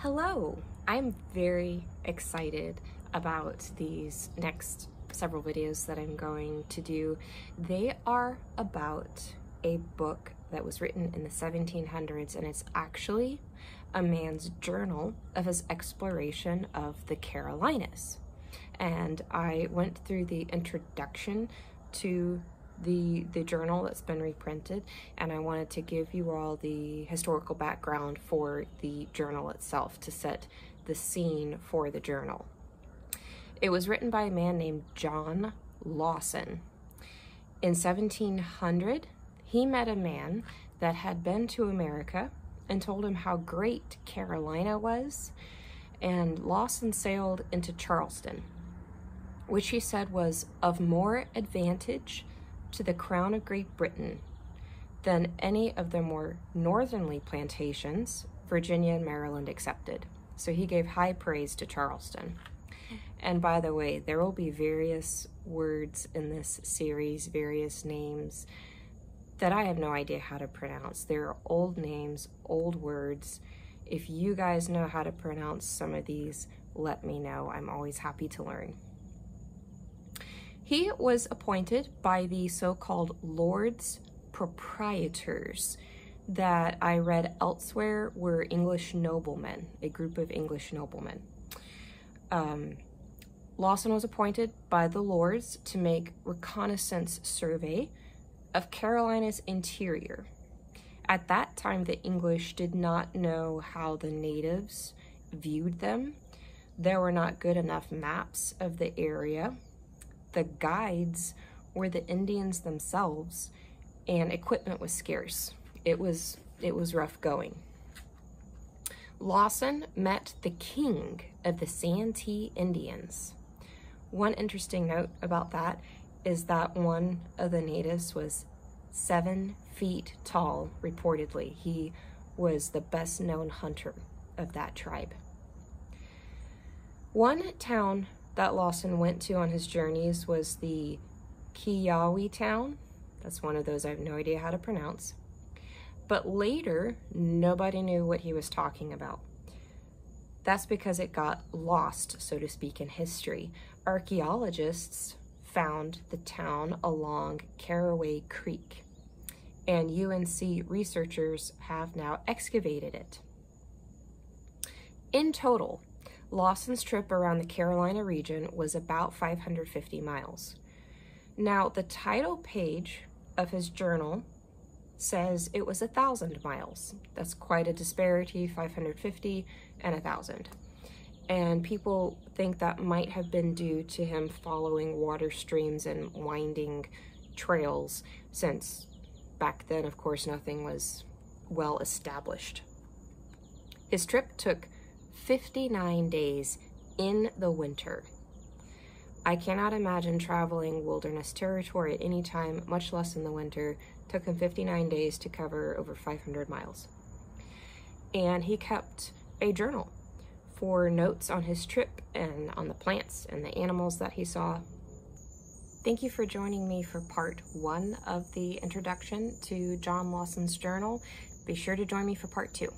Hello! I'm very excited about these next several videos that I'm going to do. They are about a book that was written in the 1700s, and it's actually a man's journal of his exploration of the Carolinas. And I went through the introduction to the journal that's been reprinted, and I wanted to give you all the historical background for the journal itself to set the scene for the journal. It was written by a man named John Lawson. In 1700, he met a man that had been to America and told him how great Carolina was, and Lawson sailed into Charleston, which he said was of more advantage to the crown of Great Britain than any of the more northerly plantations, Virginia and Maryland excepted. So he gave high praise to Charleston. And by the way, there will be various words in this series, various names that I have no idea how to pronounce. They're old names, old words. If you guys know how to pronounce some of these, let me know. I'm always happy to learn. He was appointed by the so-called Lords Proprietors that I read elsewhere were English noblemen, a group of English noblemen. Lawson was appointed by the Lords to make reconnaissance survey of Carolina's interior. At that time, the English did not know how the natives viewed them. There were not good enough maps of the area. The guides were the Indians themselves, and equipment was scarce. It was rough going. Lawson met the king of the Santee Indians. One interesting note about that is that one of the natives was 7 feet tall, reportedly. He was the best known hunter of that tribe. One town that Lawson went to on his journeys was the Kiawe town. That's one of those I have no idea how to pronounce. But later, nobody knew what he was talking about. That's because it got lost, so to speak, in history. Archaeologists found the town along Caraway Creek, and UNC researchers have now excavated it. In total, Lawson's trip around the Carolina region was about 550 miles. Now, the title page of his journal says it was 1,000 miles. That's quite a disparity, 550 and 1,000. And people think that might have been due to him following water streams and winding trails, since back then, of course, nothing was well established. His trip took 59 days in the winter. I cannot imagine traveling wilderness territory at any time, much less in the winter. It took him 59 days to cover over 500 miles. And he kept a journal for notes on his trip and on the plants and the animals that he saw. Thank you for joining me for part 1 of the introduction to John Lawson's journal. Be sure to join me for part 2.